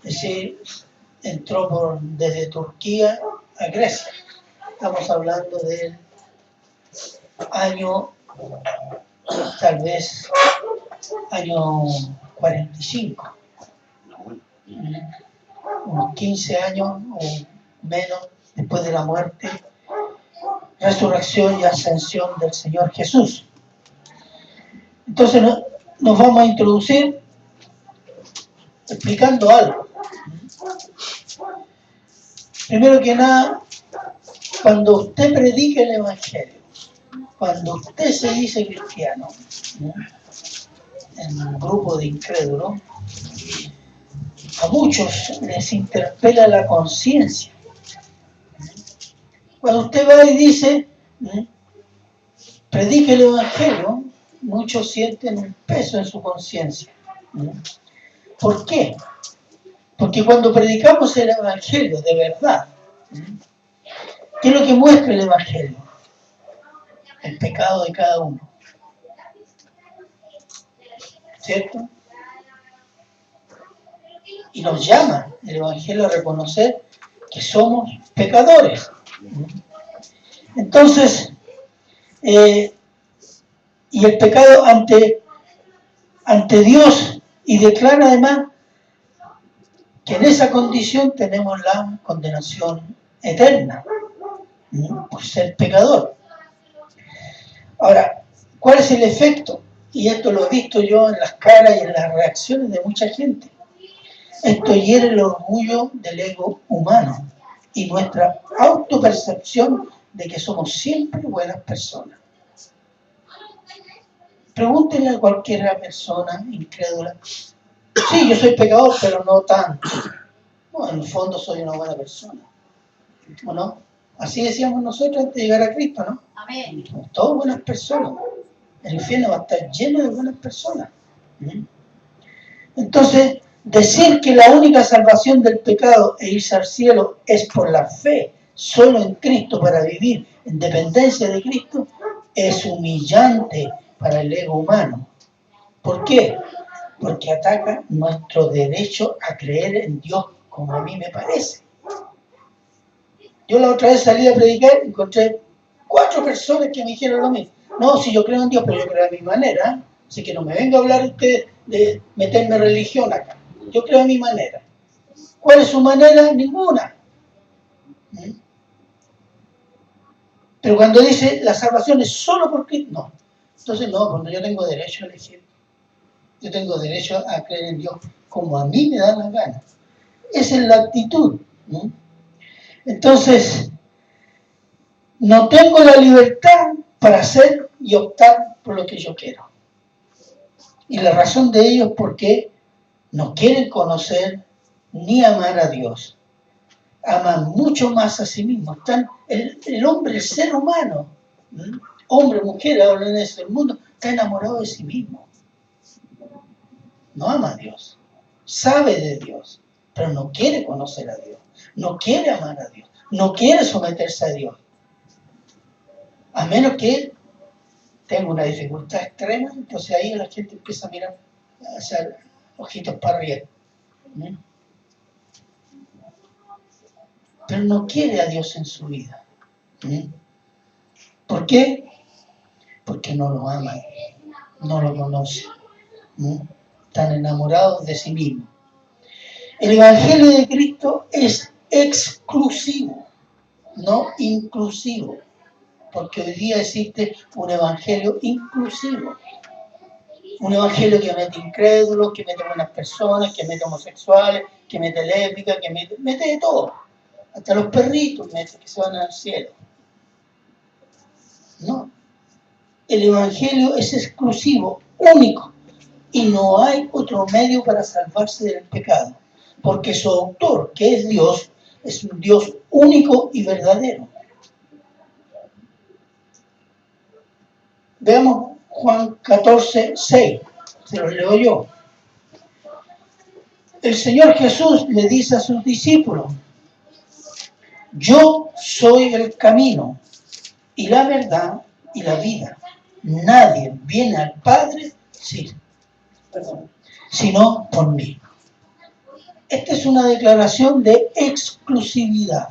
decir, entró desde Turquía a Grecia. Estamos hablando del año, tal vez, año 45. Unos 15 años o menos después de la muerte, resurrección y ascensión del Señor Jesús. Entonces nos vamos a introducir explicando algo. Primero que nada, cuando usted predica el Evangelio, cuando usted se dice cristiano, en un grupo de incrédulos, a muchos les interpela la conciencia. Cuando usted va y dice, predique el Evangelio, muchos sienten un peso en su conciencia. ¿Por qué? Porque cuando predicamos el Evangelio de verdad, ¿qué es lo que muestra el Evangelio? El pecado de cada uno. ¿Cierto? Y nos llama el Evangelio a reconocer que somos pecadores. Entonces, y el pecado ante Dios, y declara además que en esa condición tenemos la condenación eterna, por ser pecador. Ahora, ¿cuál es el efecto? Y esto lo he visto yo en las caras y en las reacciones de mucha gente. Esto hiere el orgullo del ego humano y nuestra autopercepción de que somos siempre buenas personas. Pregúntenle a cualquier persona incrédula. Sí, yo soy pecador, pero no tanto. No, en el fondo soy una buena persona. ¿O no? Así decíamos nosotros antes de llegar a Cristo, ¿no? Amén. Somos todos buenas personas. El infierno va a estar lleno de buenas personas. Entonces, decir que la única salvación del pecado e irse al cielo es por la fe solo en Cristo para vivir en dependencia de Cristo es humillante para el ego humano. ¿Por qué? Porque ataca nuestro derecho a creer en Dios como a mí me parece. Yo la otra vez salí a predicar y encontré 4 personas que me dijeron lo mismo. No, si yo creo en Dios, pero yo creo a mi manera. Así que no me venga a hablar usted de meterme religión acá. Yo creo a mi manera. ¿Cuál es su manera? Ninguna. Pero cuando dice la salvación es solo por Cristo, no. Entonces no, porque yo tengo derecho a elegir. Yo tengo derecho a creer en Dios como a mí me da la gana. Esa es la actitud. Entonces, no tengo la libertad para hacer y optar por lo que yo quiero. Y la razón de ello es porque no quieren conocer ni amar a Dios. Aman mucho más a sí mismos. El hombre, el ser humano, hombre, mujer, ahora en este mundo, está enamorado de sí mismo. No ama a Dios. Sabe de Dios, pero no quiere conocer a Dios. No quiere amar a Dios. No quiere someterse a Dios. A menos que tenga una dificultad extrema, entonces ahí la gente empieza a mirar hacia ojitos para arriba. Pero no quiere a Dios en su vida. ¿Por qué? Porque no lo aman, no lo conocen. Están enamorados de sí mismos. El Evangelio de Cristo es exclusivo, no inclusivo. Porque hoy día existe un evangelio inclusivo. Un evangelio que mete incrédulos, que mete buenas personas, que mete homosexuales, que mete lésbicas, que mete de todo. Hasta los perritos mete que se van al cielo. No. El evangelio es exclusivo, único. Y no hay otro medio para salvarse del pecado. Porque su autor, que es Dios, es un Dios único y verdadero. Veamos Juan 14, 6. Se los leo yo. El Señor Jesús le dice a sus discípulos: yo soy el camino y la verdad y la vida. Nadie viene al Padre sino por mí. Esta es una declaración de exclusividad.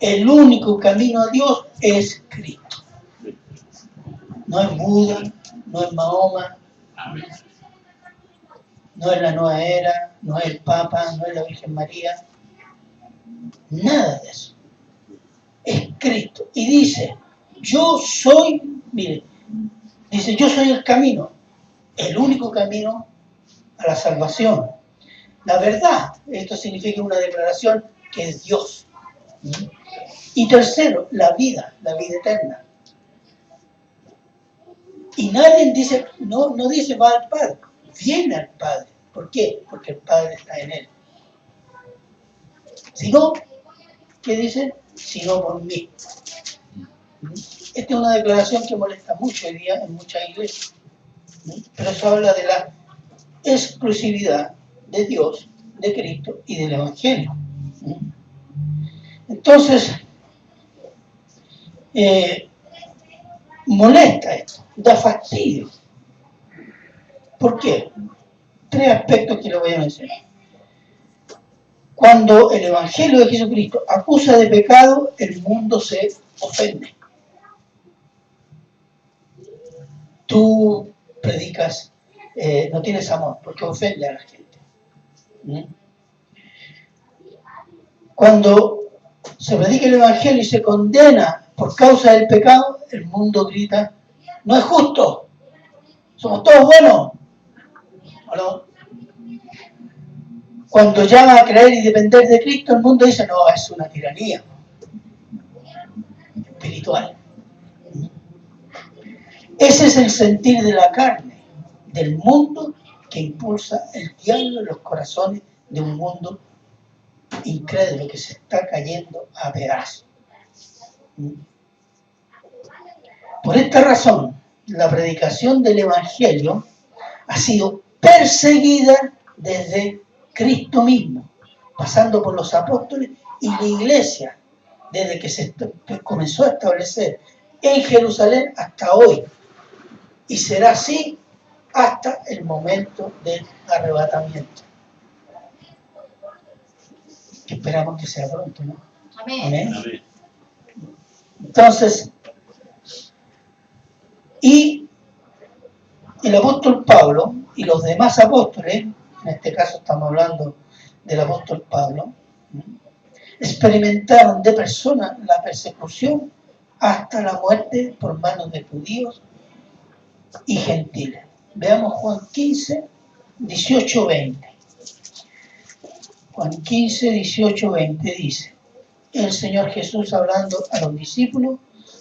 El único camino a Dios es Cristo. No es Buda, no es Mahoma, no es la nueva era, no es el Papa, no es la Virgen María. Nada de eso. Es Cristo. Y dice, yo soy, mire, dice, yo soy el camino, el único camino a la salvación. La verdad, esto significa una declaración que es Dios. Y tercero, la vida eterna. Y nadie dice, no dice va al Padre, viene al Padre. ¿Por qué? Porque el Padre está en él. Si no, ¿qué dice? Si no por mí. Esta es una declaración que molesta mucho hoy día en muchas iglesias. Pero eso habla de la exclusividad de Dios, de Cristo y del Evangelio. Entonces, molesta esto, da fastidio. ¿Por qué? Tres aspectos que le voy a mencionar. Cuando el Evangelio de Jesucristo acusa de pecado, el mundo se ofende. Tú predicas, no tienes amor, porque ofende a la gente. Cuando se predica el Evangelio y se condena por causa del pecado, el mundo grita, no es justo, somos todos buenos. ¿O no? Cuando llama a creer y depender de Cristo, el mundo dice, no, es una tiranía espiritual. Ese es el sentir de la carne, del mundo que impulsa el diablo en los corazones de un mundo incrédulo que se está cayendo a pedazos. Por esta razón, la predicación del Evangelio ha sido perseguida desde Cristo mismo, pasando por los apóstoles y la iglesia, desde que se comenzó a establecer en Jerusalén hasta hoy. Y será así hasta el momento del arrebatamiento. Que esperamos que sea pronto, ¿no? Amén. Amén. Entonces, y el apóstol Pablo y los demás apóstoles, en este caso estamos hablando del apóstol Pablo, experimentaron de persona la persecución hasta la muerte por manos de judíos y gentiles. Veamos Juan 15, 18, 20. Juan 15, 18, 20 dice, el Señor Jesús hablando a los discípulos,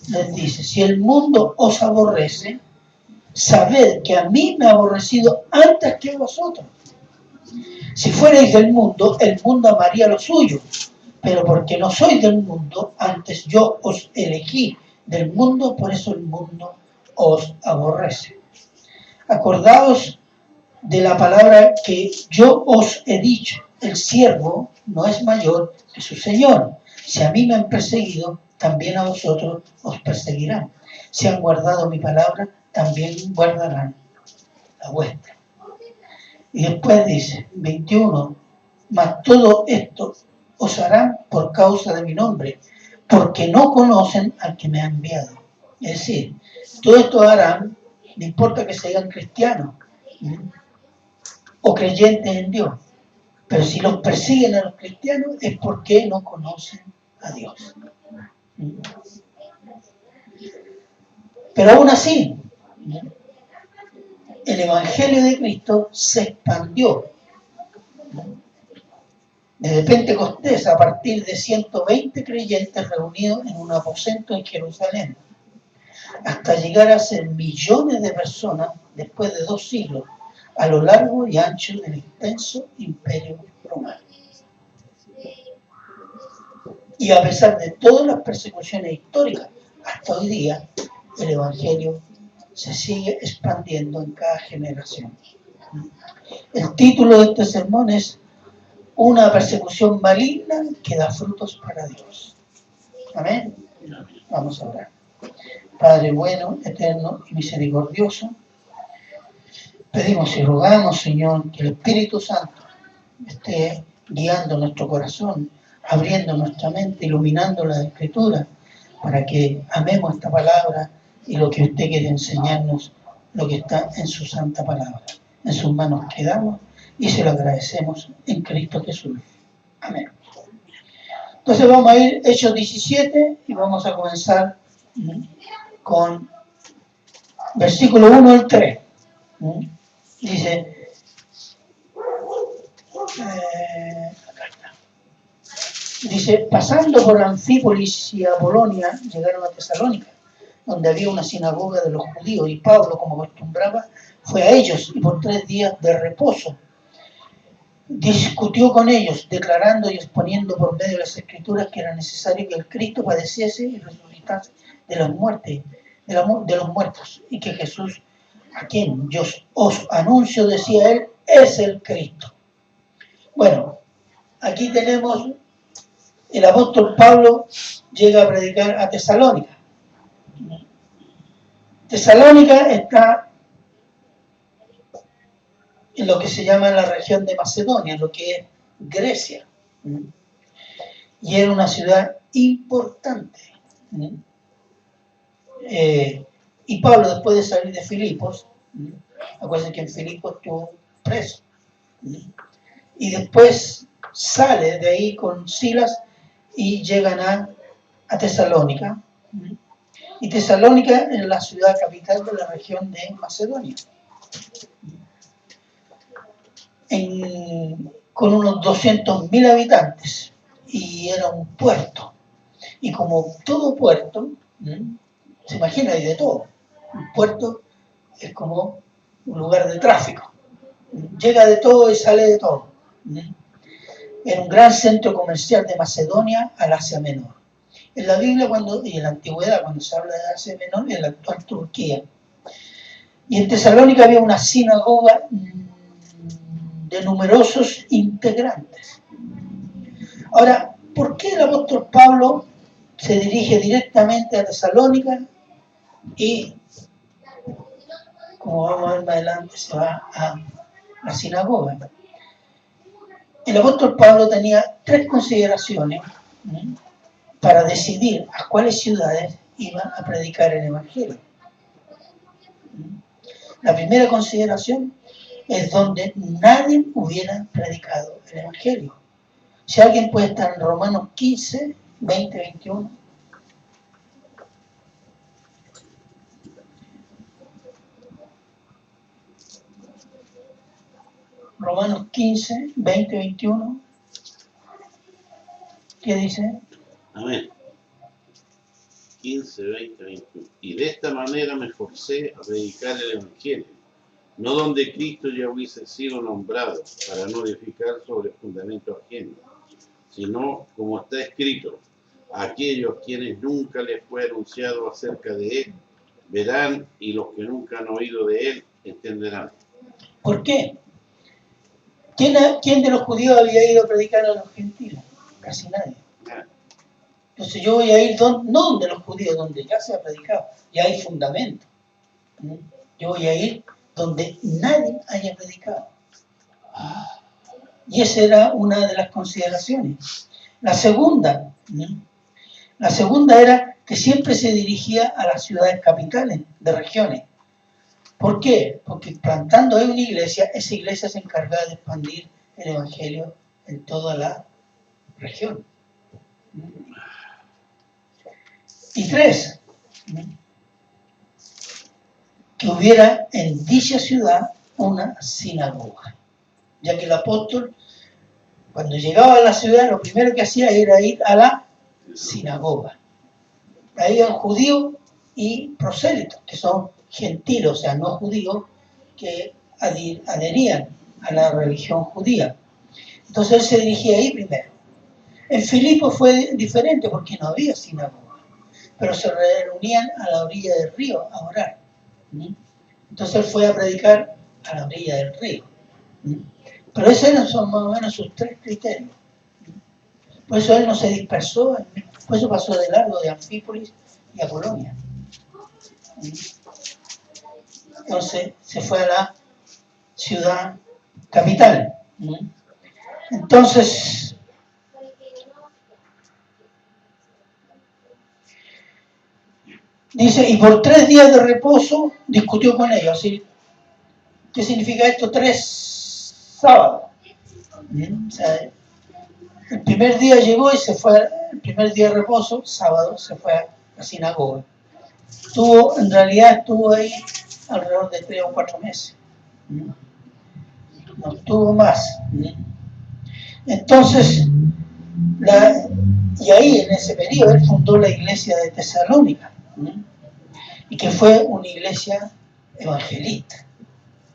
les dice, si el mundo os aborrece, sabed que a mí me ha aborrecido antes que a vosotros. Si fuerais del mundo, el mundo amaría lo suyo, pero porque no sois del mundo, antes yo os elegí del mundo, por eso el mundo os aborrece. Acordaos de la palabra que yo os he dicho, el siervo no es mayor que su Señor. Si a mí me han perseguido, también a vosotros os perseguirán. Si han guardado mi palabra, también guardarán la vuestra. Y después dice, 21, mas todo esto os harán por causa de mi nombre, porque no conocen al que me ha enviado. Es decir, todo esto harán, no importa que sean cristianos o creyentes en Dios, pero si los persiguen a los cristianos es porque no conocen a Dios. Pero aún así, el Evangelio de Cristo se expandió desde Pentecostés a partir de 120 creyentes reunidos en un aposento en Jerusalén, hasta llegar a ser millones de personas después de 2 siglos, a lo largo y ancho del extenso imperio romano. Y a pesar de todas las persecuciones históricas, hasta hoy día, el Evangelio se sigue expandiendo en cada generación. El título de este sermón es Una persecución maligna que da frutos para Dios. Amén. Vamos a orar. Padre bueno, eterno y misericordioso, pedimos y rogamos, Señor, que el Espíritu Santo esté guiando nuestro corazón, abriendo nuestra mente, iluminando la Escritura, para que amemos esta palabra y lo que usted quiere enseñarnos, lo que está en su santa palabra. En sus manos quedamos y se lo agradecemos en Cristo Jesús. Amén. Entonces vamos a ir Hechos 17 y vamos a comenzar con versículo 1 al 3. Dice, pasando por Anfípolis y Apolonia, llegaron a Tesalónica, donde había una sinagoga de los judíos, y Pablo, como acostumbraba, fue a ellos, y por 3 días de reposo discutió con ellos, declarando y exponiendo por medio de las Escrituras que era necesario que el Cristo padeciese y resucitase de los muertos, y que Jesús, a quien yo os anuncio, decía él, es el Cristo. Bueno, aquí tenemos el apóstol Pablo llega a predicar a Tesalónica. Tesalónica está en lo que se llama la región de Macedonia, lo que es Grecia. Y era una ciudad importante. Y Pablo, después de salir de Filipos, acuérdense que en Filipos estuvo preso, y después sale de ahí con Silas y llegan a Tesalónica. Y Tesalónica es la ciudad capital de la región de Macedonia. Con unos 200.000 habitantes, y era un puerto. Y como todo puerto, se imagina, hay de todo. Un puerto es como un lugar de tráfico. Llega de todo y sale de todo. Era un gran centro comercial de Macedonia al Asia Menor. En la Biblia y en la antigüedad, cuando se habla de Asia Menor, es la actual Turquía. Y en Tesalónica había una sinagoga de numerosos integrantes. Ahora, ¿por qué el apóstol Pablo se dirige directamente a Tesalónica y, como vamos a ver más adelante, se va a la sinagoga? El apóstol Pablo tenía 3 consideraciones para decidir a cuáles ciudades iba a predicar el Evangelio. La primera consideración es donde nadie hubiera predicado el Evangelio. Si alguien puede estar en Romanos 15, 20, 21. Romanos 15, 20, 21. ¿Qué dice? Amén. 15, 20, 21. Y de esta manera me forcé a predicar el Evangelio, no donde Cristo ya hubiese sido nombrado, para no edificar sobre fundamento ajeno, sino como está escrito, aquellos quienes nunca les fue anunciado acerca de él, verán, y los que nunca han oído de él, entenderán. ¿Por qué? ¿Quién de los judíos había ido a predicar a los gentiles? Casi nadie. Entonces yo voy a ir no donde los judíos, donde ya se ha predicado, ya hay fundamento. Yo voy a ir donde nadie haya predicado. Y esa era una de las consideraciones. La segunda era que siempre se dirigía a las ciudades capitales de regiones. ¿Por qué? Porque plantando ahí una iglesia, esa iglesia se encargaba de expandir el Evangelio en toda la región. Y 3, que hubiera en dicha ciudad una sinagoga, ya que el apóstol, cuando llegaba a la ciudad, lo primero que hacía era ir a la sinagoga. Ahí eran judíos y prosélitos, que son gentiles, o sea, no judíos, que adherían a la religión judía. Entonces él se dirigía ahí primero. En Filipos fue diferente porque no había sinagoga, pero se reunían a la orilla del río a orar. Entonces él fue a predicar a la orilla del río. Pero esos son más o menos sus 3 criterios. Por eso él no se dispersó, por eso pasó de largo de Anfípolis y Apolonia. Entonces se fue a la ciudad capital. Entonces, dice, y por 3 días de reposo discutió con ellos. ¿Sí? ¿Qué significa esto? 3 sábados. O sea, el primer día llegó y se fue, el primer día de reposo, sábado, se fue a la sinagoga. En realidad estuvo ahí alrededor de 3 o 4 meses. No estuvo más. Entonces, y ahí en ese periodo él fundó la iglesia de Tesalónica, y que fue una iglesia evangelista,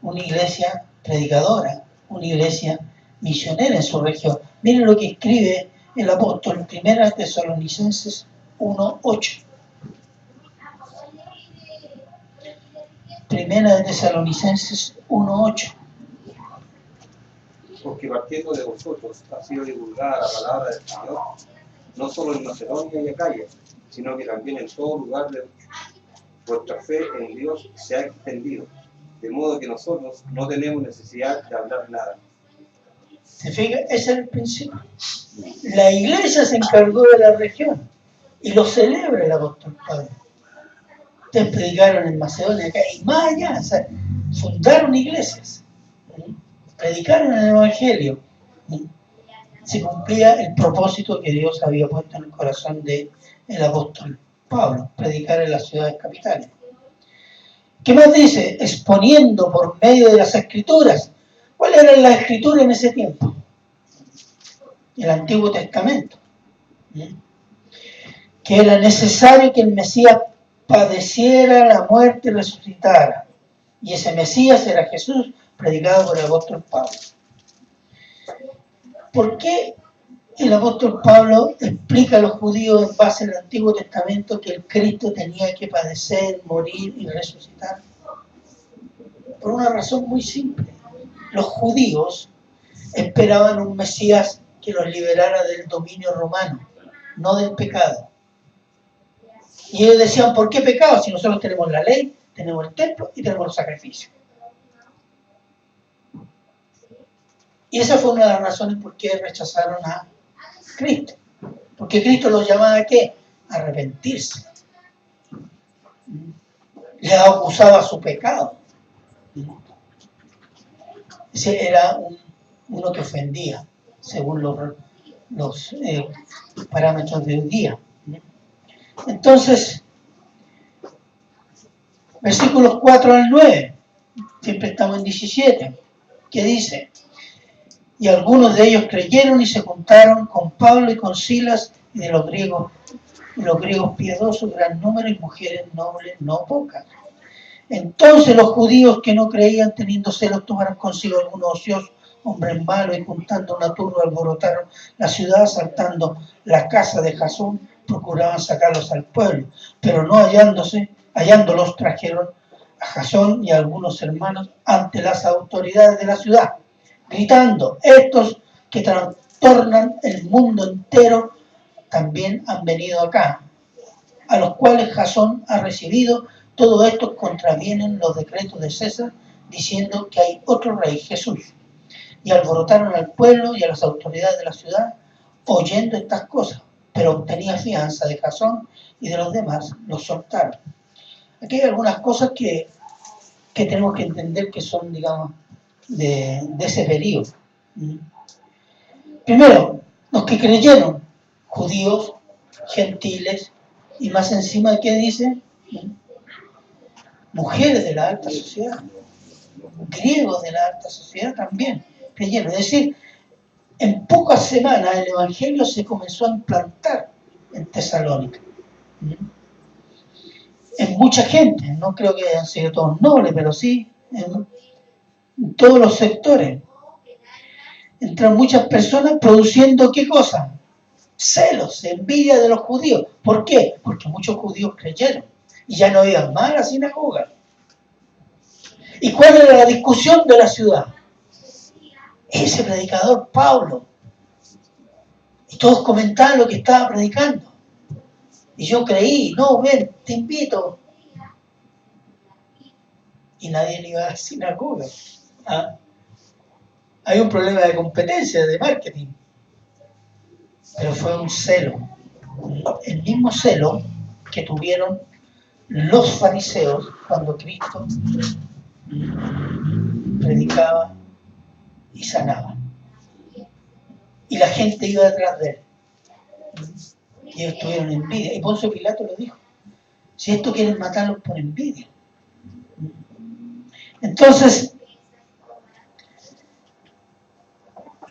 una iglesia predicadora, una iglesia misionera en su región. Miren lo que escribe el apóstol en 1 Tesalonicenses 1:8. Primera de Tesalonicenses 1:8. Porque partiendo de vosotros ha sido divulgada la palabra del Señor, no solo en Macedonia y Acaya, sino que también en todo lugar de vuestra fe en Dios se ha extendido, de modo que nosotros no tenemos necesidad de hablar nada. ¿Se fija? Ese es el principio. La iglesia se encargó de la región y lo celebra el apóstol Pablo. Ustedes predicaron en Macedonia acá y más allá, o sea, fundaron iglesias, predicaron el evangelio. Se cumplía el propósito que Dios había puesto en el corazón del apóstol Pablo, predicar en las ciudades capitales. ¿Qué más dice? Exponiendo por medio de las escrituras. ¿Cuáles eran las escrituras en ese tiempo? El Antiguo Testamento. Que era necesario que el Mesías padeciera la muerte y resucitara. Y ese Mesías era Jesús, predicado por el apóstol Pablo. ¿Por qué el apóstol Pablo explica a los judíos en base al Antiguo Testamento que el Cristo tenía que padecer, morir y resucitar? Por una razón muy simple. Los judíos esperaban un Mesías que los liberara del dominio romano, no del pecado. Y ellos decían, ¿por qué pecado? Si nosotros tenemos la ley, tenemos el templo y tenemos los sacrificios. Y esa fue una de las razones por qué rechazaron a Cristo. Porque Cristo los llamaba ¿a qué? A arrepentirse. Les acusaba su pecado. Ese era uno que ofendía, según los parámetros de hoy día. Entonces, versículos 4 al 9, siempre estamos en 17, que dice, y algunos de ellos creyeron y se juntaron con Pablo y con Silas, y de los griegos piadosos, gran número, y mujeres nobles no pocas. Entonces los judíos que no creían, teniendo celos, tomaron consigo algunos ociosos, hombres malos, y juntando una turba alborotaron la ciudad, asaltando la casa de Jasón, procuraban sacarlos al pueblo, pero no hallándolos trajeron a Jasón y a algunos hermanos ante las autoridades de la ciudad, gritando, estos que trastornan el mundo entero también han venido acá, a los cuales Jasón ha recibido. Todo esto contravienen los decretos de César, diciendo que hay otro rey, Jesús. Y alborotaron al pueblo y a las autoridades de la ciudad, oyendo estas cosas, pero obtenía fianza de Jasón y de los demás, los soltaron. Aquí hay algunas cosas que tenemos que entender que son, digamos, de ese periodo. Primero, los que creyeron, judíos, gentiles, y más encima, ¿qué dice? Mujeres de la alta sociedad, griegos de la alta sociedad también creyeron. Es decir, en pocas semanas el evangelio se comenzó a implantar en Tesalónica. En mucha gente, no creo que hayan sido todos nobles, pero sí en todos los sectores. Entran muchas personas produciendo ¿qué cosa? Celos, envidia de los judíos. ¿Por qué? Porque muchos judíos creyeron y ya no iban más a la sinagoga. ¿Y cuál era la discusión de la ciudad? Ese predicador Pablo. Y todos comentaban lo que estaba predicando. Y yo creí, no, ven, te invito. Y nadie le iba a la sinagoga. ¿Ah? Hay un problema de competencia, de marketing, pero fue un celo, el mismo celo que tuvieron los fariseos cuando Cristo predicaba y sanaba. Y la gente iba detrás de él. Y ellos tuvieron envidia. Y Poncio Pilato lo dijo. Si esto quieren matarlos por envidia. Entonces,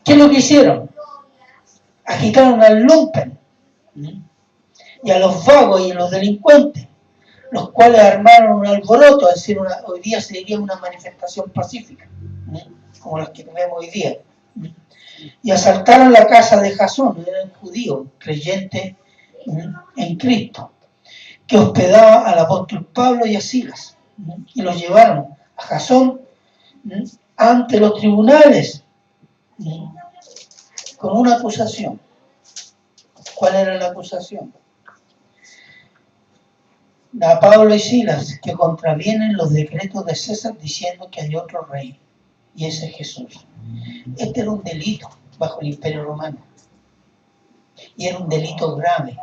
¿qué es lo que hicieron? Agitaron al lumpen y a los vagos y a los delincuentes, los cuales armaron un alboroto, es decir, hoy día se diría una manifestación pacífica, como las que tenemos hoy día. Y asaltaron la casa de Jasón, era un judío creyente en Cristo, que hospedaba al apóstol Pablo y a Silas, y los llevaron a Jasón ante los tribunales con una acusación. ¿Cuál era la acusación? A Pablo y Silas, que contravienen los decretos de César diciendo que hay otro rey, y ese es Jesús. Este era un delito bajo el Imperio Romano, y era un delito grave,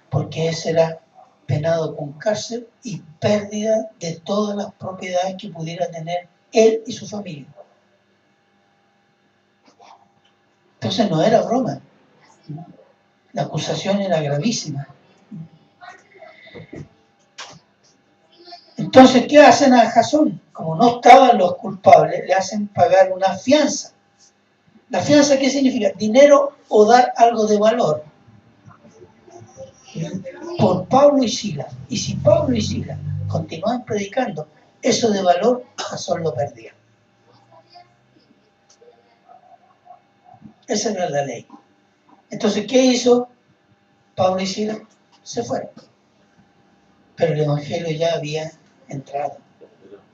porque ese era penado con cárcel y pérdida de todas las propiedades que pudiera tener él y su familia. Entonces no era broma, la acusación era gravísima. Entonces, ¿qué hacen a Jasón? Como no estaban los culpables, le hacen pagar una fianza. ¿La fianza qué significa? Dinero o dar algo de valor. Por Pablo y Silas. Y si Pablo y Silas continuaban predicando, eso de valor Jasón lo perdía. Esa era la ley. Entonces, ¿qué hizo Pablo y Silas? Se fueron. Pero el evangelio ya había entrado.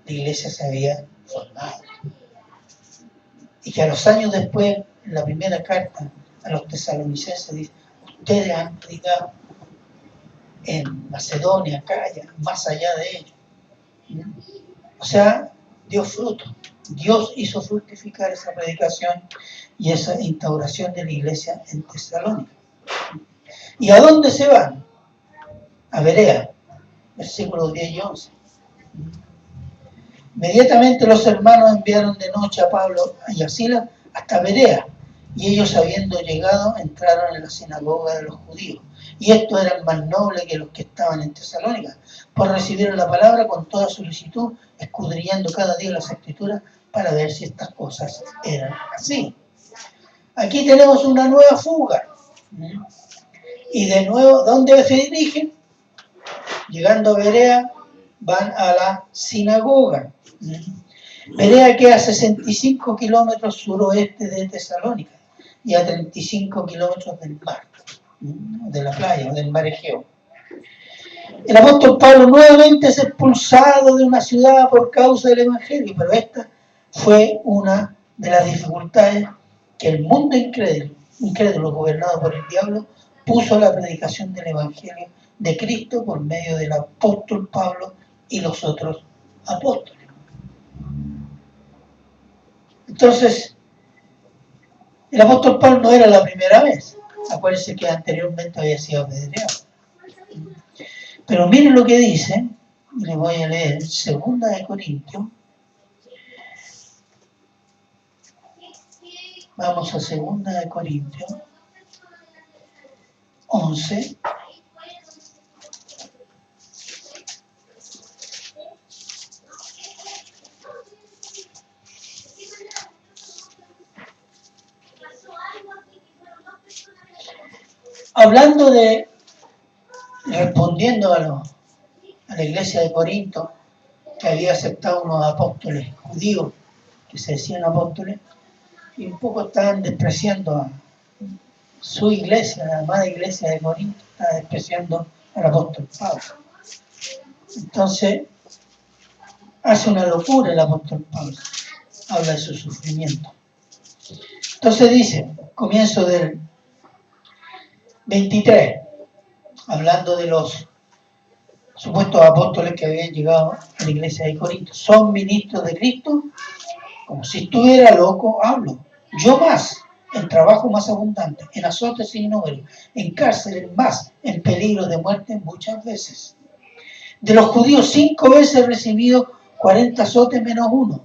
La iglesia se había formado. Y que a los años después, en la primera carta a los tesalonicenses, dice: ustedes han predicado en Macedonia, Acaya, más allá de ellos. O sea, dio fruto. Dios hizo fructificar esa predicación y esa instauración de la iglesia en Tesalónica. ¿Y a dónde se van? A Berea, versículos 10 y 11. Inmediatamente los hermanos enviaron de noche a Pablo y a Silas hasta Berea, y ellos, habiendo llegado, entraron en la sinagoga de los judíos. Y estos eran más nobles que los que estaban en Tesalónica, pues recibieron la palabra con toda solicitud, escudriñando cada día las escrituras para ver si estas cosas eran así. Aquí tenemos una nueva fuga. Y de nuevo, ¿dónde se dirigen? Llegando a Berea, van a la sinagoga. Berea queda a 65 kilómetros suroeste de Tesalónica y a 35 kilómetros del mar, de la playa, del mar Egeo. El apóstol Pablo nuevamente es expulsado de una ciudad por causa del evangelio, pero esta fue una de las dificultades que el mundo incrédulo gobernado por el diablo, puso a la predicación del evangelio de Cristo por medio del apóstol Pablo y los otros apóstoles. Entonces, el apóstol Pablo no era la primera vez. Acuérdense que anteriormente había sido apedreado. Pero miren lo que dice, y les voy a leer, 2 de Corintios. Vamos a 2 de Corintios 11. Hablando de, respondiendo a la iglesia de Corinto, que había aceptado unos apóstoles judíos, que se decían apóstoles, y un poco estaban despreciando a su iglesia, la amada iglesia de Corinto, estaba despreciando al apóstol Pablo. Entonces, hace una locura el apóstol Pablo, habla de su sufrimiento. Entonces dice, comienzo del 23, hablando de los supuestos apóstoles que habían llegado a la iglesia de Corinto. ¿Son ministros de Cristo? Como si estuviera loco, hablo. Yo más, en trabajo más abundante, en azotes sin número, en cárceles más, en peligro de muerte muchas veces. De los judíos 5 veces he recibido 40 azotes menos uno.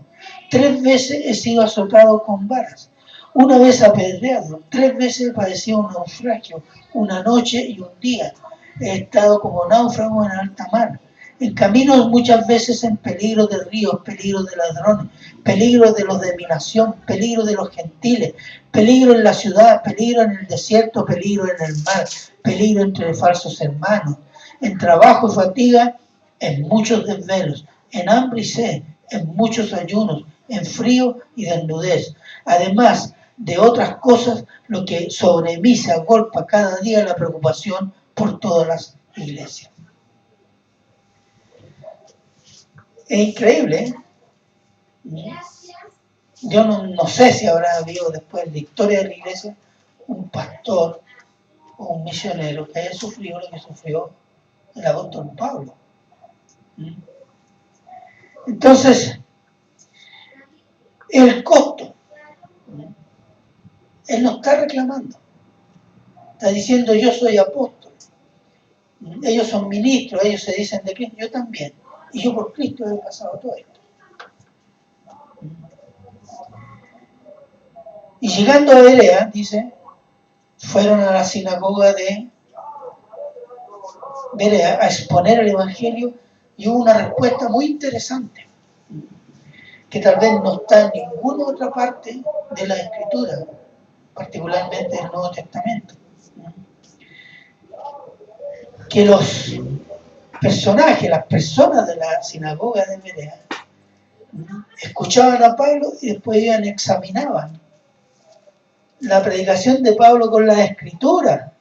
3 veces he sido azotado con varas. 1 vez apedreado. 3 veces he padecido un naufragio. 1 noche y 1 día. He estado como náufrago en alta mar. En caminos muchas veces en peligro de ríos, peligro de ladrones, peligro de los de mi nación, peligro de los gentiles, peligro en la ciudad, peligro en el desierto, peligro en el mar, peligro entre falsos hermanos, en trabajo y fatiga, en muchos desvelos, en hambre y sed, en muchos ayunos, en frío y desnudez. Además de otras cosas, lo que sobre mí se agolpa cada día la preocupación por todas las iglesias. Es increíble, ¿eh? Yo no sé si habrá habido después en la historia de la iglesia un pastor o un misionero que haya sufrido lo que sufrió el apóstol Pablo. Entonces, el costo, él no está reclamando, está diciendo yo soy apóstol, ellos son ministros, ellos se dicen de Cristo, yo también, y yo por Cristo he pasado todo esto. Y llegando a Berea, dice, fueron a la sinagoga de Berea a exponer el Evangelio y hubo una respuesta muy interesante, que tal vez no está en ninguna otra parte de la Escritura, particularmente del Nuevo Testamento. Que los personajes, las personas de la sinagoga de Berea, escuchaban a Pablo y después iban y examinaban la predicación de Pablo con la Escritura.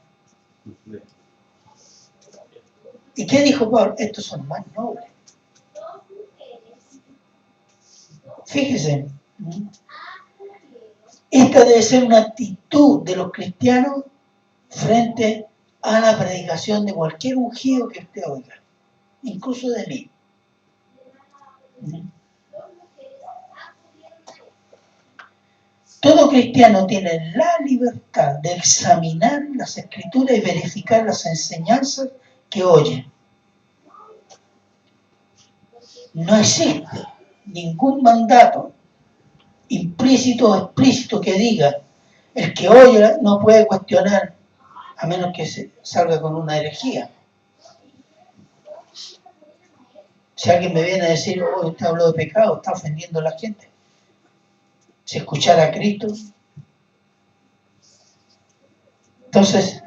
¿Y qué dijo Pablo? Estos son más nobles. Fíjese, esta debe ser una actitud de los cristianos frente a la predicación de cualquier ungido que usted oiga, incluso de mí. Todo cristiano tiene la libertad de examinar las Escrituras y verificar las enseñanzas que oye. No existe ningún mandato implícito o explícito que diga el que oye no puede cuestionar a menos que se salga con una herejía. Si alguien me viene a decir, oh, usted habló de pecado, está ofendiendo a la gente. Si escuchara a Cristo. Entonces,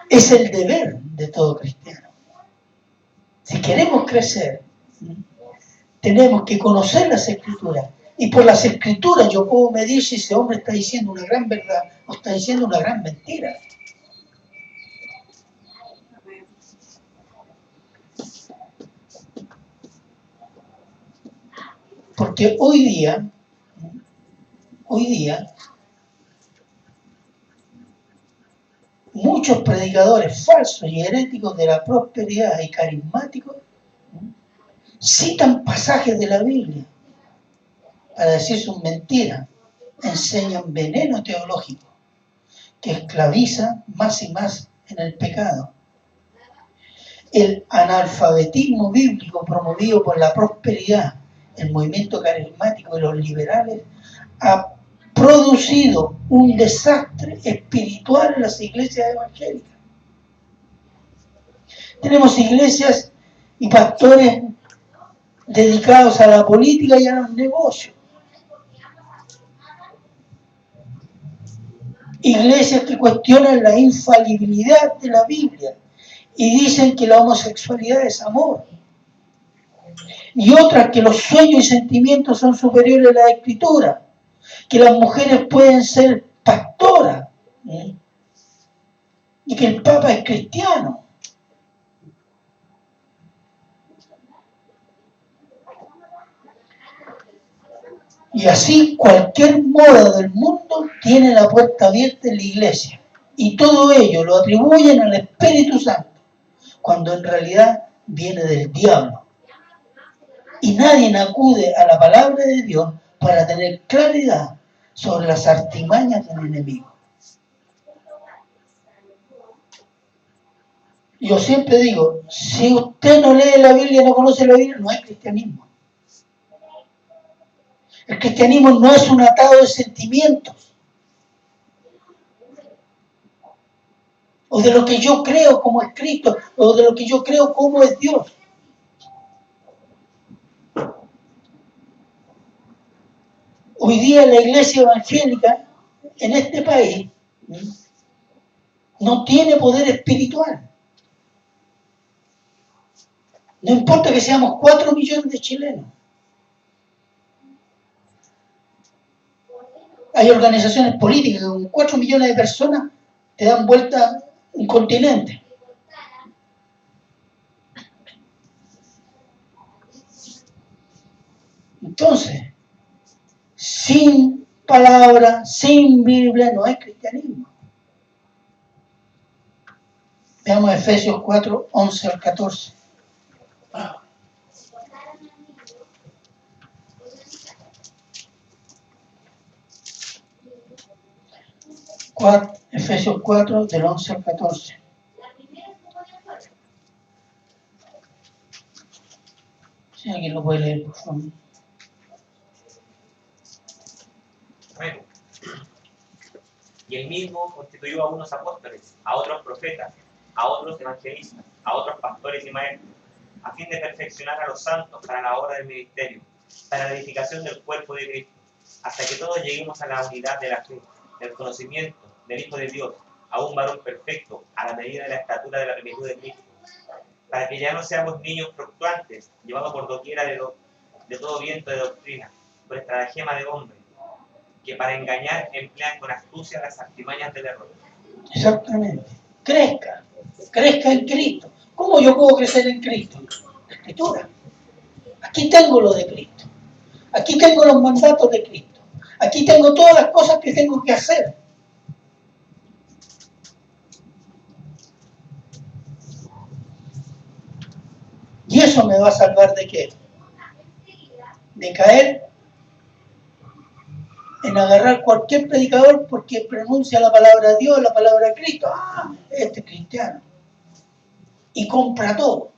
es el deber de todo cristiano. Si queremos crecer, tenemos que conocer las Escrituras. Y por las Escrituras yo puedo medir si ese hombre está diciendo una gran verdad o está diciendo una gran mentira. Porque hoy día, muchos predicadores falsos y heréticos de la prosperidad y carismáticos citan pasajes de la Biblia para decir sus mentiras, enseñan veneno teológico que esclaviza más y más en el pecado. El analfabetismo bíblico promovido por la prosperidad, el movimiento carismático y los liberales ha producido un desastre espiritual en las iglesias evangélicas. Tenemos iglesias y pastores dedicados a la política y a los negocios. Iglesias que cuestionan la infalibilidad de la Biblia y dicen que la homosexualidad es amor. Y otras que los sueños y sentimientos son superiores a la Escritura, que las mujeres pueden ser pastoras, y que el Papa es cristiano. Y así cualquier moda del mundo tiene la puerta abierta en la iglesia. Y todo ello lo atribuyen al Espíritu Santo, cuando en realidad viene del diablo. Y nadie acude a la palabra de Dios para tener claridad sobre las artimañas del enemigo. Yo siempre digo, si usted no lee la Biblia, no conoce la Biblia, no hay cristianismo. El cristianismo no es un atado de sentimientos, o de lo que yo creo como es Cristo, o de lo que yo creo como es Dios. Hoy día la iglesia evangélica en este país no tiene poder espiritual. No importa que seamos 4 millones de chilenos. Hay organizaciones políticas que con 4 millones de personas te dan vuelta un continente. Entonces, sin palabra, sin Biblia, no hay cristianismo. Veamos Efesios 4, 11 al 14. Efesios 4, del 11 al 14. Si alguien lo puede leer, por favor. Bueno, y él mismo constituyó a unos apóstoles, a otros profetas, a otros evangelistas, a otros pastores y maestros, a fin de perfeccionar a los santos para la obra del ministerio, para la edificación del cuerpo de Cristo, hasta que todos lleguemos a la unidad de la fe, del conocimiento del Hijo de Dios, a un varón perfecto, a la medida de la estatura de la plenitud de Cristo, para que ya no seamos niños fluctuantes, llevados por doquiera de todo viento de doctrina, por estratagema de hombre, que para engañar emplean con astucia las artimañas del error. Exactamente. Crezca en Cristo. ¿Cómo yo puedo crecer en Cristo? La Escritura. Aquí tengo lo de Cristo. Aquí tengo los mandatos de Cristo. Aquí tengo todas las cosas que tengo que hacer. Y eso me va a salvar ¿de qué? De caer en agarrar cualquier predicador porque pronuncia la palabra de Dios, la palabra de Cristo. Ah, este es cristiano. Y compra todo.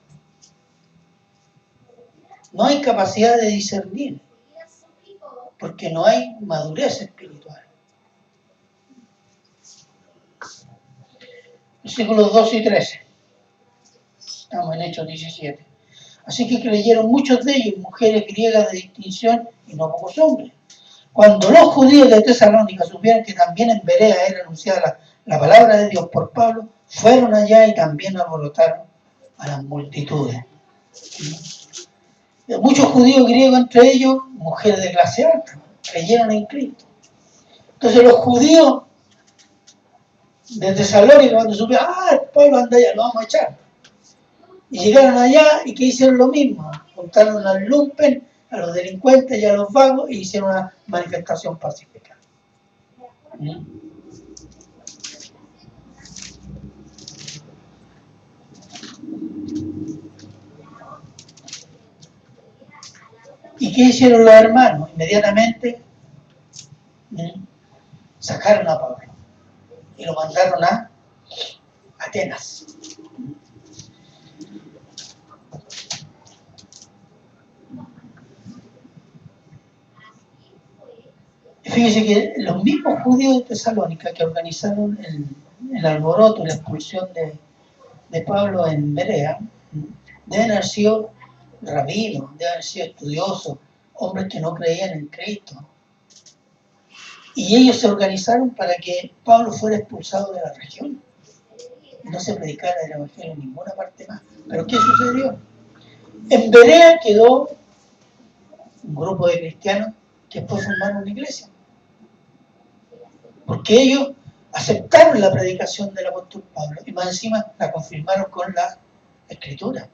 No hay capacidad de discernir porque no hay madurez espiritual. Versículos 12 y 13. Estamos en Hechos 17. Así que creyeron muchos de ellos, mujeres griegas de distinción y no pocos hombres. Cuando los judíos de Tesalónica supieron que también en Berea era anunciada la palabra de Dios por Pablo, fueron allá y también alborotaron a las multitudes. Muchos judíos griegos, entre ellos mujeres de clase alta, creyeron en Cristo. Entonces los judíos de Tesalónica, cuando supieron, Pablo anda allá, lo vamos a echar. Y llegaron allá y que hicieron lo mismo, juntaron al lumpen, a los delincuentes y a los vagos y hicieron una manifestación pacífica. ¿Y qué hicieron los hermanos? Inmediatamente sacaron a Pablo y lo mandaron a Atenas. Fíjese que los mismos judíos de Tesalónica que organizaron el alboroto y la expulsión de Pablo en Berea, deben haber sido rabinos, deben haber sido estudiosos, hombres que no creían en Cristo. Y ellos se organizaron para que Pablo fuera expulsado de la región. No se predicara el evangelio en ninguna parte más. ¿Pero qué sucedió? En Berea quedó un grupo de cristianos que después formaron una iglesia. Porque ellos aceptaron la predicación del apóstol Pablo y más encima la confirmaron con la escritura.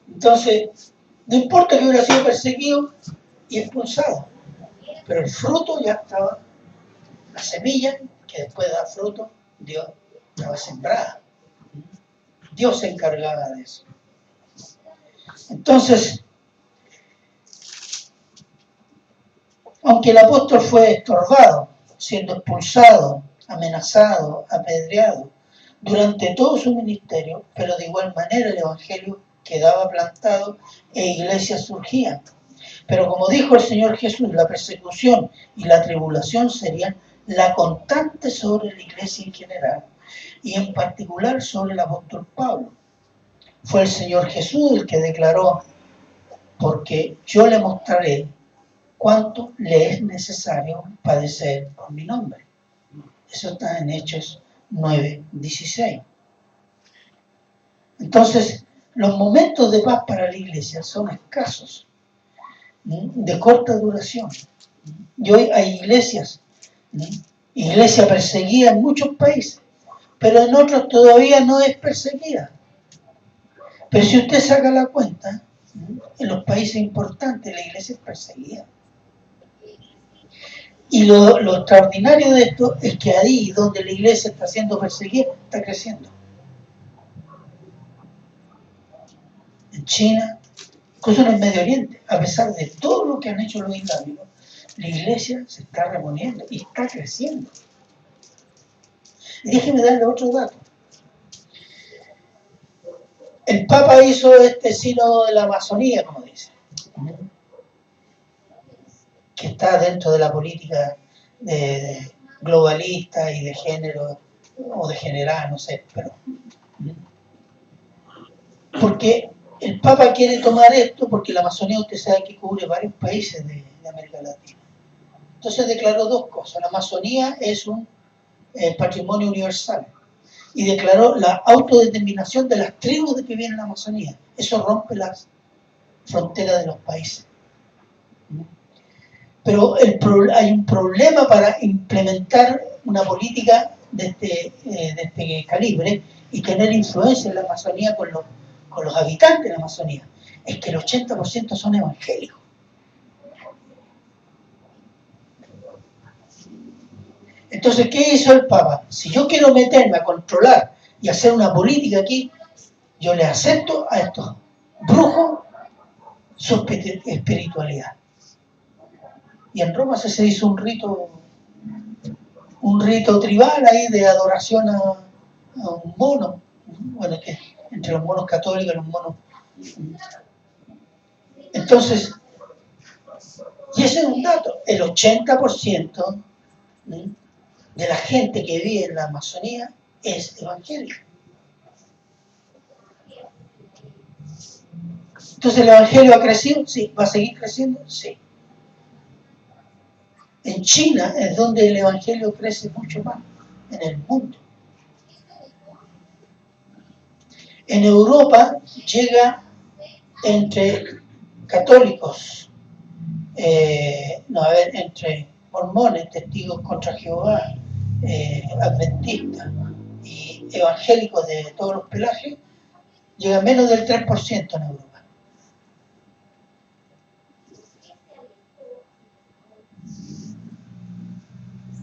Entonces, no importa que hubiera sido perseguido y expulsado, pero el fruto ya estaba, la semilla que después da fruto, Dios estaba sembrada. Dios se encargaba de eso. Entonces, Aunque el apóstol fue estorbado, siendo expulsado, amenazado, apedreado durante todo su ministerio, pero de igual manera el evangelio quedaba plantado e iglesias surgían. Pero como dijo el Señor Jesús, la persecución y la tribulación serían la constante sobre la iglesia en general y en particular sobre el apóstol Pablo. Fue el Señor Jesús el que declaró: porque yo le mostraré cuánto le es necesario padecer por mi nombre. Eso está en Hechos 9:16. Entonces, los momentos de paz para la iglesia son escasos, de corta duración. Y hoy hay iglesias perseguida en muchos países, pero en otros todavía no es perseguida. Pero si usted saca la cuenta, en los países importantes la iglesia es perseguida. Y lo extraordinario de esto es que ahí donde la iglesia está siendo perseguida, está creciendo. En China, incluso en el Medio Oriente, a pesar de todo lo que han hecho los islámicos, la iglesia se está reponiendo y está creciendo. Y déjeme darle otro dato. El Papa hizo este sínodo de la Amazonía, como dice, que está dentro de la política de globalista y de género, o degenerada, no sé, pero porque el Papa quiere tomar esto porque la Amazonía, usted sabe que cubre varios países de América Latina. Entonces declaró dos cosas: la Amazonía es un patrimonio universal, y declaró la autodeterminación de las tribus de que vienen en la Amazonía. Eso rompe las fronteras de los países. Pero hay un problema para implementar una política de este calibre y tener influencia en la Amazonía con los habitantes de la Amazonía. Es que el 80% son evangélicos. Entonces, ¿qué hizo el Papa? Si yo quiero meterme a controlar y hacer una política aquí, yo le acepto a estos brujos su espiritualidad. Y en Roma se hizo un rito tribal ahí de adoración a un mono. Bueno, que entre los monos católicos y los monos. Entonces, y ese es un dato: el 80% de la gente que vive en la Amazonía es evangélica. Entonces, ¿el evangelio ha crecido? Sí. ¿Va a seguir creciendo? Sí. En China es donde el evangelio crece mucho más, en el mundo. En Europa llega entre católicos, entre mormones, testigos contra Jehová, adventistas y evangélicos de todos los pelajes, llega menos del 3% en Europa.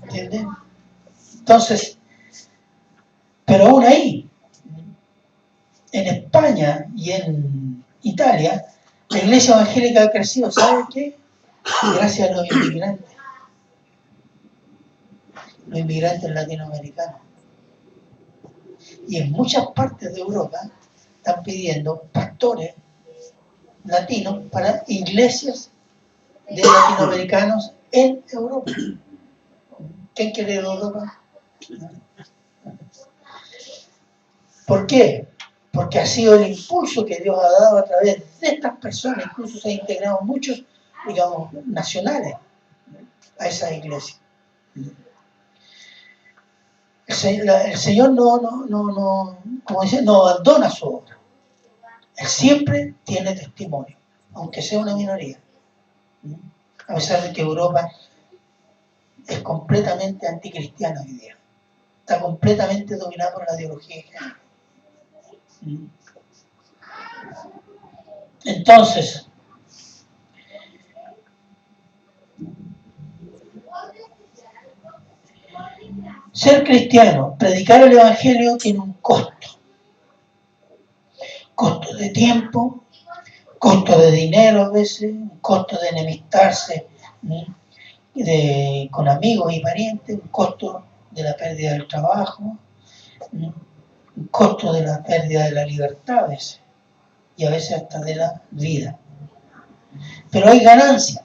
¿Entienden? Entonces, pero aún ahí, en España y en Italia, la iglesia evangélica ha crecido. ¿Sabe qué? Gracias a los inmigrantes latinoamericanos. Y en muchas partes de Europa están pidiendo pastores latinos para iglesias de latinoamericanos en Europa. ¿Quién quiere ir a Europa? ¿Por qué? Porque ha sido el impulso que Dios ha dado a través de estas personas. Incluso se han integrado muchos, digamos, nacionales a esas iglesias. El Señor como dice, no abandona su obra. Él siempre tiene testimonio, aunque sea una minoría. A pesar de que Europa es completamente anticristiana hoy día. Está completamente dominada por la ideología de género. Entonces, ser cristiano, predicar el evangelio tiene un costo. Costo de tiempo, costo de dinero a veces, costo de enemistarse con amigos y parientes, un costo de la pérdida del trabajo, un costo de la pérdida de la libertad a veces, y a veces hasta de la vida. Pero hay ganancia.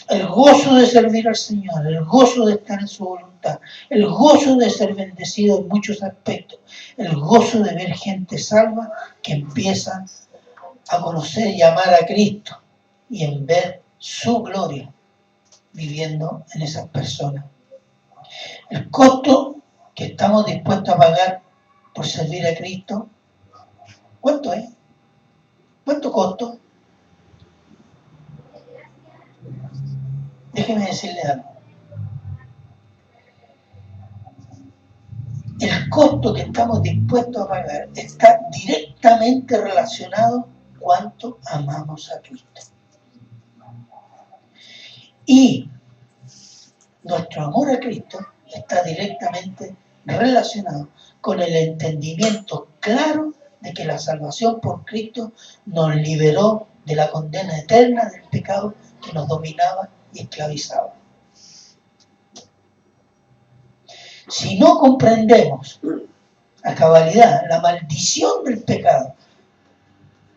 El gozo de servir al Señor, el gozo de estar en su voluntad, el gozo de ser bendecido en muchos aspectos, el gozo de ver gente salva que empieza a conocer y amar a Cristo y en ver su gloria viviendo en esas personas. El costo que estamos dispuestos a pagar por servir a Cristo, ¿cuánto es? ¿Cuánto costo? Déjeme decirle algo. El costo que estamos dispuestos a pagar está directamente relacionado cuánto amamos a Cristo. Y nuestro amor a Cristo está directamente relacionado con el entendimiento claro de que la salvación por Cristo nos liberó de la condena eterna del pecado que nos dominaba y esclavizaba. Si no comprendemos a cabalidad la maldición del pecado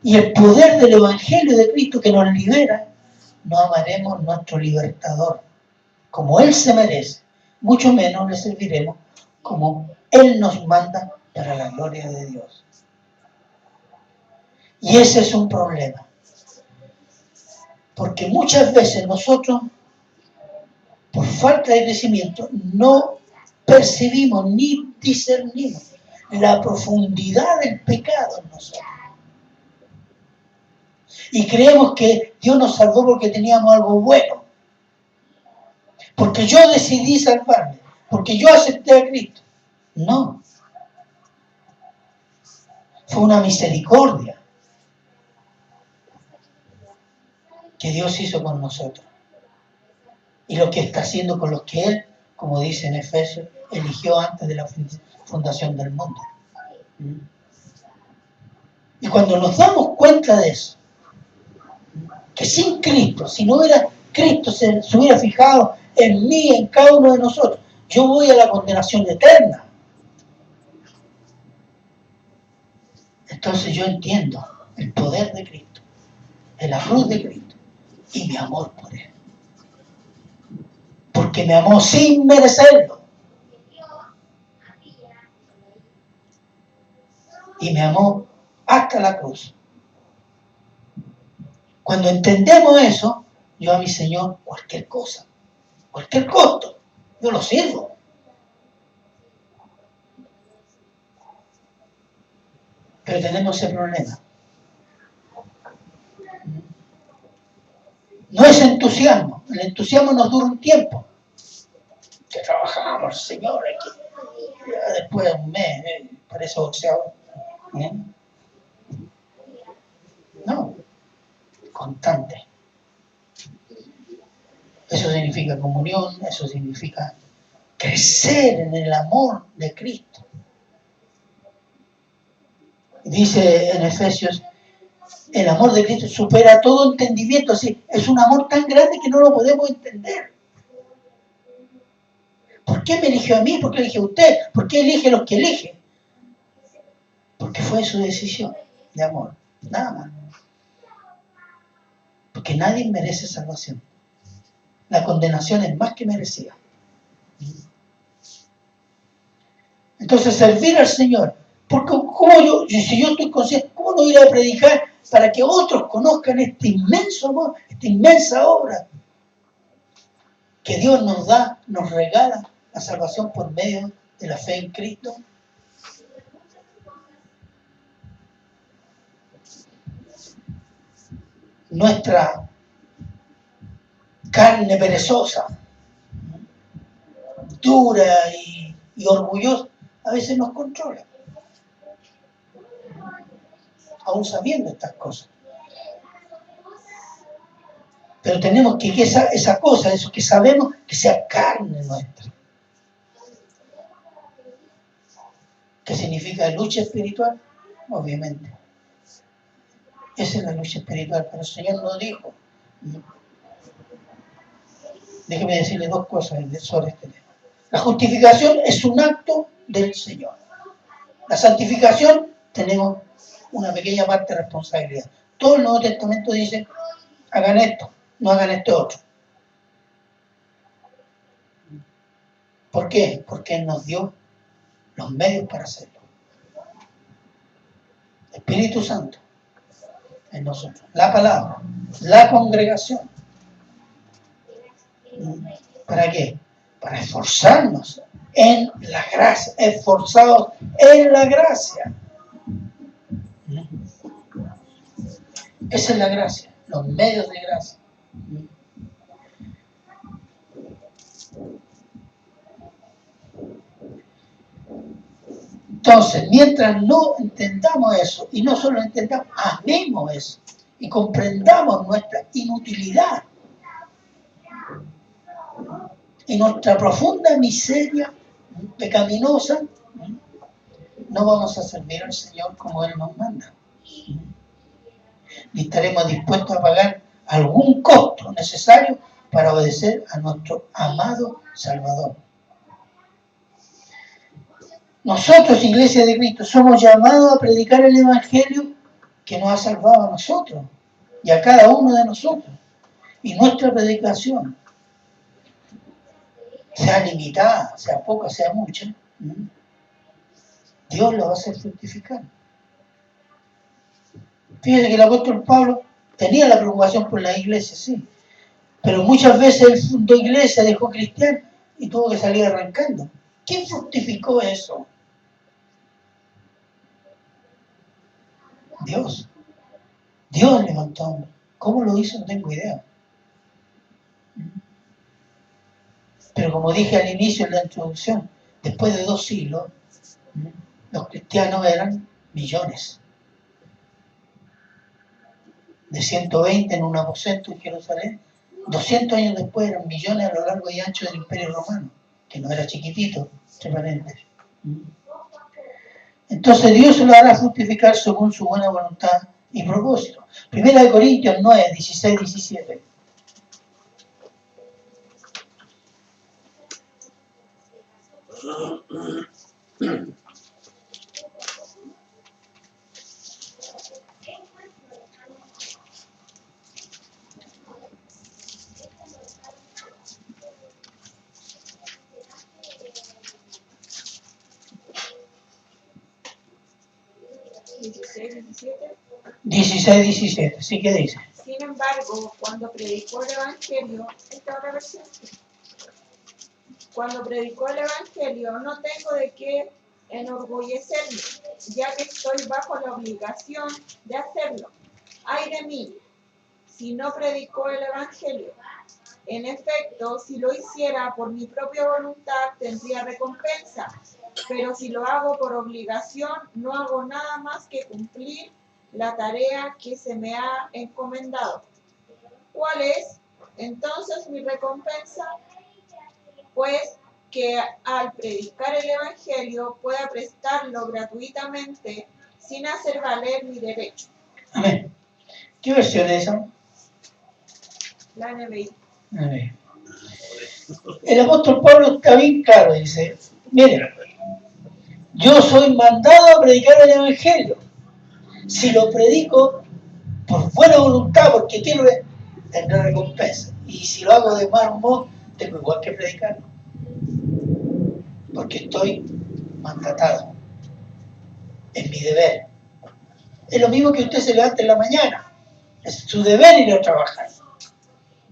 y el poder del Evangelio de Cristo que nos libera, no amaremos a nuestro libertador como Él se merece, mucho menos le serviremos como Él nos manda para la gloria de Dios. Y ese es un problema, porque muchas veces nosotros, por falta de crecimiento, no percibimos ni discernimos la profundidad del pecado en nosotros. Y creemos que Dios nos salvó porque teníamos algo bueno. Porque yo decidí salvarme. Porque yo acepté a Cristo. No. Fue una misericordia que Dios hizo con nosotros. Y lo que está haciendo con los que Él, como dice en Efesios, eligió antes de la fundación del mundo. Y cuando nos damos cuenta de eso, que sin Cristo, si no hubiera Cristo se hubiera fijado en mí, en cada uno de nosotros, yo voy a la condenación eterna. Entonces yo entiendo el poder de Cristo, de la cruz de Cristo y mi amor por Él. Porque me amó sin merecerlo. Y me amó hasta la cruz. Cuando entendemos eso, yo a mi Señor cualquier cosa, cualquier costo, yo lo sirvo. Pero tenemos ese problema. No es entusiasmo. El entusiasmo nos dura un tiempo. Que trabajamos, Señor, aquí. Ya después de un mes, parece boxeador. No, constante. Eso significa comunión, eso significa crecer en el amor de Cristo. Dice en Efesios, el amor de Cristo supera todo entendimiento. Así, es un amor tan grande que no lo podemos entender. ¿Por qué me eligió a mí? ¿Por qué eligió a usted? ¿Por qué elige a los que elige? Porque fue su decisión de amor, nada más. Porque nadie merece salvación. La condenación es más que merecida. Entonces, servir al Señor. Porque ¿cómo si yo estoy consciente, cómo no ir a predicar para que otros conozcan este inmenso amor, esta inmensa obra que Dios nos da, nos regala la salvación por medio de la fe en Cristo? Nuestra carne perezosa, dura y orgullosa, a veces nos controla, aún sabiendo estas cosas. Pero tenemos que esa cosa, eso que sabemos, que sea carne nuestra. ¿Qué significa lucha espiritual? Obviamente. Esa es la lucha espiritual, pero el Señor nos dijo Déjeme decirle dos cosas sobre este tema. La justificación es un acto del Señor. La santificación tenemos una pequeña parte de responsabilidad. Todo el Nuevo Testamento dice, hagan esto, no hagan este otro. ¿Por qué? Porque Él nos dio los medios para hacerlo. Espíritu Santo en nosotros, la palabra, la congregación. ¿Para qué? Para esforzarnos en la gracia, esforzados en la gracia. Esa es la gracia, los medios de gracia. Entonces, mientras no entendamos eso, y no solo entendamos, amemos eso, y comprendamos nuestra inutilidad y nuestra profunda miseria pecaminosa, no vamos a servir al Señor como Él nos manda. Y estaremos dispuestos a pagar algún costo necesario para obedecer a nuestro amado Salvador. Nosotros, Iglesia de Cristo, somos llamados a predicar el Evangelio que nos ha salvado a nosotros y a cada uno de nosotros. Y nuestra predicación, sea limitada, sea poca, sea mucha, Dios lo va a hacer fructificar. Fíjense que el apóstol Pablo tenía la preocupación por la iglesia, sí, pero muchas veces él fundó iglesia, dejó cristianos y tuvo que salir arrancando. ¿Quién fructificó eso? Dios. Dios levantó hombres. ¿Cómo lo hizo? No tengo idea. Pero como dije al inicio en la introducción, después de 2 siglos, los cristianos eran millones. De 120 en un aposento en Jerusalén, 200 años después eran millones a lo largo y ancho del Imperio Romano, que no era chiquitito, entre paréntesis. Entonces Dios se lo hará fructificar según su buena voluntad y propósito. Primera de Corintios 9, 16, 17. ¿16, 17? ¿Sí que dice? Sin embargo, cuando predicó el Evangelio, esta otra versión, cuando predicó el Evangelio, no tengo de qué enorgullecerme, ya que estoy bajo la obligación de hacerlo. ¡Ay de mí, si no predicó el Evangelio! En efecto, si lo hiciera por mi propia voluntad, tendría recompensa, pero si lo hago por obligación, no hago nada más que cumplir la tarea que se me ha encomendado. ¿Cuál es entonces mi recompensa? Pues que al predicar el Evangelio pueda prestarlo gratuitamente sin hacer valer mi derecho. Amén. ¿Qué versión es esa? La NBI. El apóstol Pablo está bien claro, dice, miren, yo soy mandado a predicar el Evangelio. Si lo predico por buena voluntad, porque quiero, tendré recompensa. Y si lo hago de mal modo, tengo igual que predicarlo. Porque estoy mandatado. Es mi deber. Es lo mismo que usted se levante en la mañana. Es su deber ir a trabajar.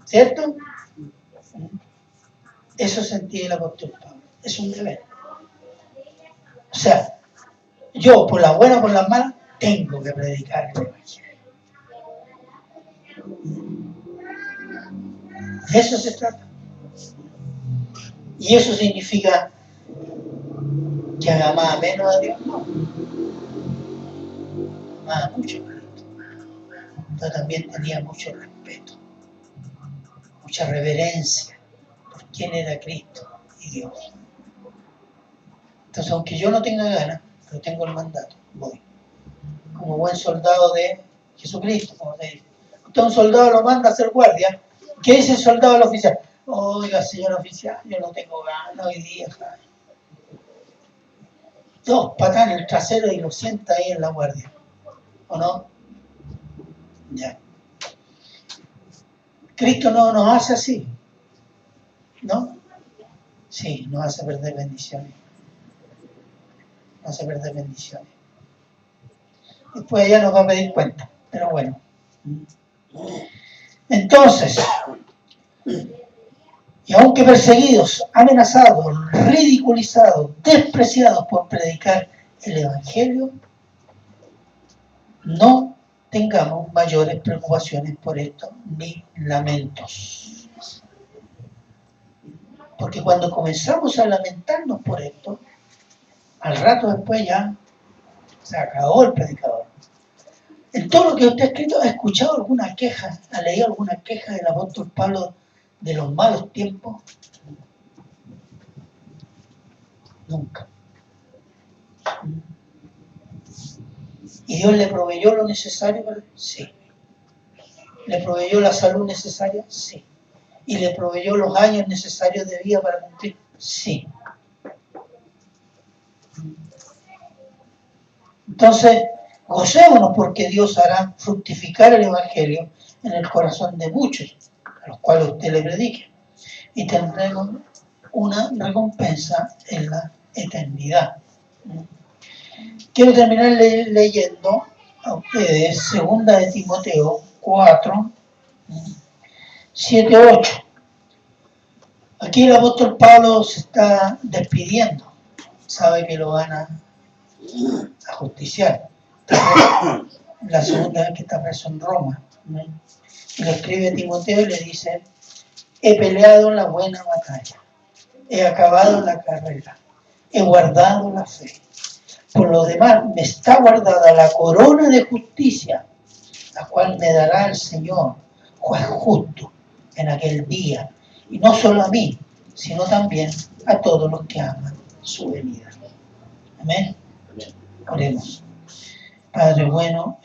¿Cierto? Eso sentía el apóstol Pablo. Es un deber. O sea, yo por la buena o por la mala tengo que predicar el Evangelio. De eso se trata. Y eso significa que amaba menos a Dios, no. Amaba mucho a Cristo. Pero también tenía mucho respeto, mucha reverencia por quién era Cristo y Dios. Entonces, aunque yo no tenga ganas, pero tengo el mandato, voy. Como buen soldado de Jesucristo, como se dice. Usted a un soldado lo manda a ser guardia. ¿Qué dice el soldado al oficial? Oh, oiga, señor oficial, yo no tengo ganas hoy día, ¿sabe? 2 patas en el trasero y lo sienta ahí en la guardia, ¿o no? Ya. Cristo no nos hace así, ¿no? Sí, nos hace perder bendiciones. Nos hace perder bendiciones. Después ella nos va a pedir cuenta, pero bueno. Entonces, y aunque perseguidos, amenazados, ridiculizados, despreciados por predicar el Evangelio, no tengamos mayores preocupaciones por esto, ni lamentos. Porque cuando comenzamos a lamentarnos por esto, al rato después ya se acabó el predicador. En todo lo que usted ha escrito, ¿ha escuchado alguna queja? ¿Ha leído alguna queja del apóstol Pablo de los malos tiempos? Nunca. ¿Y Dios le proveyó lo necesario? Sí. ¿Le proveyó la salud necesaria? Sí. ¿Y le proveyó los años necesarios de vida para cumplir? Sí. Entonces, gocémonos porque Dios hará fructificar el Evangelio en el corazón de muchos, a los cuales usted le predique, y tendremos una recompensa en la eternidad. Quiero terminar leyendo a ustedes 2 de Timoteo 4, 7, 8. Aquí el apóstol Pablo se está despidiendo. Sabe que lo van a justiciar. La segunda vez que está preso en Roma. Y le escribe a Timoteo y le dice: he peleado la buena batalla, he acabado la carrera, he guardado la fe. Por lo demás, me está guardada la corona de justicia, la cual me dará el Señor, juez justo, en aquel día, y no solo a mí, sino también a todos los que aman su venida. Amén. Oremos. Padre bueno,